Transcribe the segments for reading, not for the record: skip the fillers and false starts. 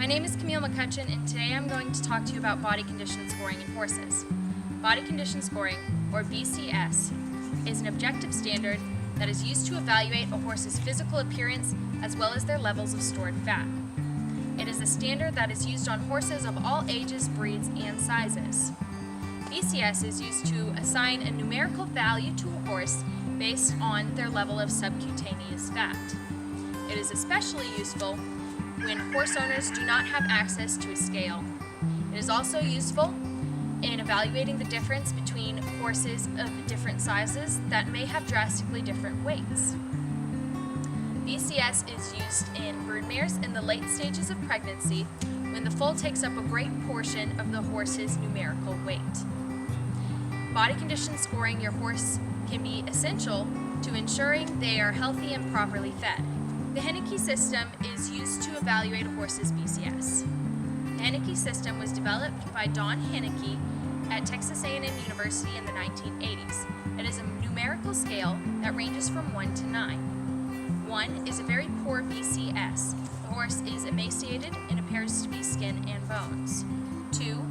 name is Camille McCutchon, and today I'm going to talk to you about body condition scoring in horses. Body condition scoring, or BCS, is an objective standard that is used to evaluate a horse's physical appearance as well as their levels of stored fat. It is a standard that is used on horses of all ages, breeds, and sizes. BCS is used to assign a numerical value to a horse based on their level of subcutaneous fat. It is especially useful when horse owners do not have access to a scale. It is also useful in evaluating the difference between horses of different sizes that may have drastically different weights. BCS is used in broodmares in the late stages of pregnancy when the foal takes up a great portion of the horse's numerical weight. Body condition scoring your horse can be essential to ensuring they are healthy and properly fed. The Heneke system is used to evaluate a horse's BCS. The Heneke system was developed by Don Heneke at Texas A&M University in the 1980s. It is a numerical scale that ranges from 1 to 9. 1 is a very poor BCS. The horse is emaciated and appears to be skin and bones. 2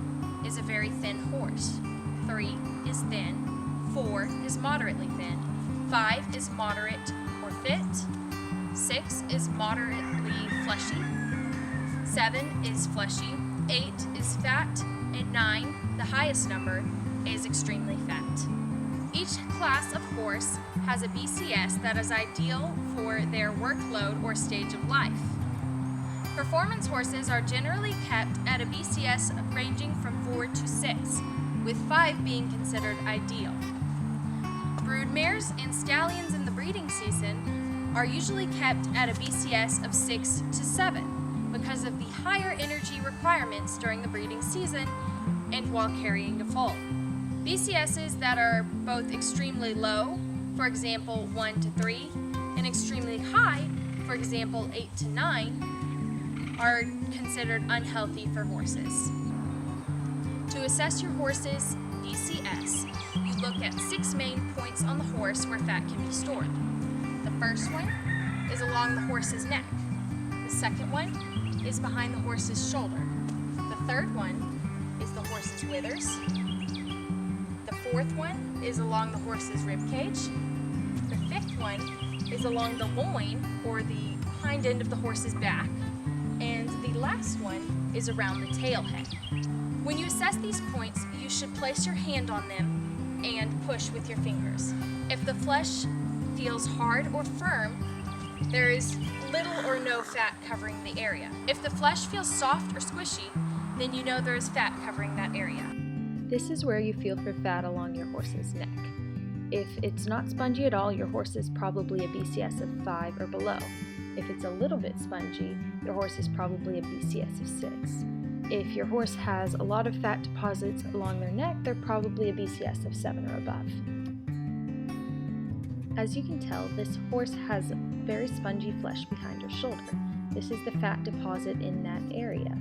is a very thin horse. 3 is thin. 4 is moderately thin. 5 is moderate or fit. 6 is moderately fleshy. 7 is fleshy. 8 is fat. And 9, the highest number, is extremely fat. Each class of horse has a BCS that is ideal for their workload or stage of life. Performance horses are generally kept at a BCS ranging from 4 to 6, with 5 being considered ideal. Broodmares and stallions in the breeding season are usually kept at a BCS of 6 to 7 because of the higher energy requirements during the breeding season and while carrying the foal. BCSs that are both extremely low, for example 1 to 3, and extremely high, for example 8 to 9, are considered unhealthy for horses. To assess your horse's BCS, you look at 6 main points on the horse where fat can be stored. The first one is along the horse's neck. The second one is behind the horse's shoulder. The third one is the horse's withers. The fourth one is along the horse's rib cage. The fifth one is along the loin, or the hind end of the horse's back. And the last one is around the tail head. When you assess these points, you should place your hand on them and push with your fingers. If the flesh feels hard or firm, there is little or no fat covering the area. If the flesh feels soft or squishy, then you know there is fat covering that area. This is where you feel for fat along your horse's neck. If it's not spongy at all, your horse is probably a BCS of 5 or below. If it's a little bit spongy, your horse is probably a BCS of 6. If your horse has a lot of fat deposits along their neck, they're probably a BCS of 7 or above. As you can tell, this horse has very spongy flesh behind her shoulder. This is the fat deposit in that area.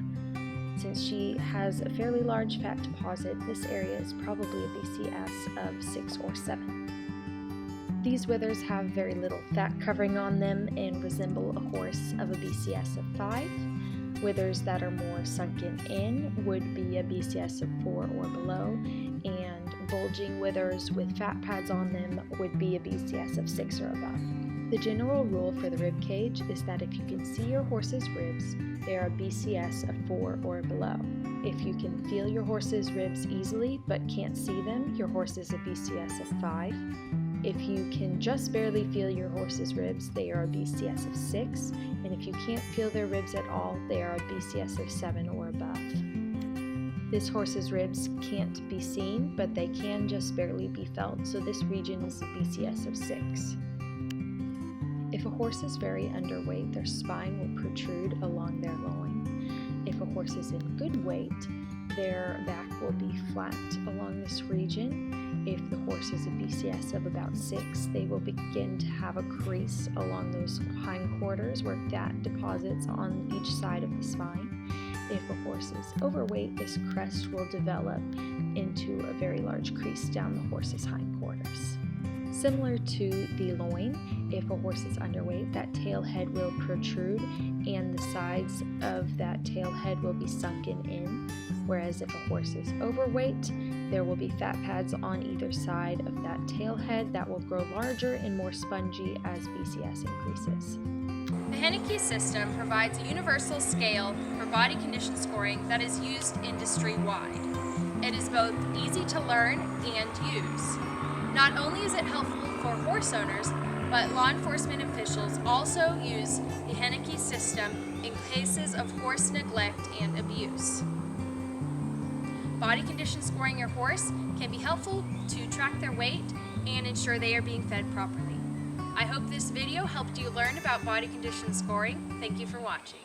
Since she has a fairly large fat deposit, this area is probably a BCS of 6 or 7. These withers have very little fat covering on them and resemble a horse of a BCS of 5. Withers that are more sunken in would be a BCS of 4 or below, and bulging withers with fat pads on them would be a BCS of 6 or above. The general rule for the rib cage is that if you can see your horse's ribs, they are a BCS of 4 or below. If you can feel your horse's ribs easily but can't see them, your horse is a BCS of 5. If you can just barely feel your horse's ribs, they are a BCS of 6. And if you can't feel their ribs at all, they are a BCS of 7 or above. This horse's ribs can't be seen, but they can just barely be felt, so this region is a BCS of 6. If a horse is very underweight, their spine will protrude along their loin. If a horse is in good weight, their back will be flat along this region. If the horse is a BCS of about 6, they will begin to have a crease along those hindquarters where fat deposits on each side of the spine. If a horse is overweight, this crest will develop into a very large crease down the horse's hindquarters. Similar to the loin, if a horse is underweight, that tail head will protrude and the sides of that tail head will be sunken in, whereas if a horse is overweight, there will be fat pads on either side of that tail head that will grow larger and more spongy as BCS increases. The Hennike system provides a universal scale for body condition scoring that is used industry-wide. It is both easy to learn and use. Not only is it helpful for horse owners, but law enforcement officials also use the Hennike system in cases of horse neglect and abuse. Body condition scoring your horse can be helpful to track their weight and ensure they are being fed properly. I hope this video helped you learn about body condition scoring. Thank you for watching.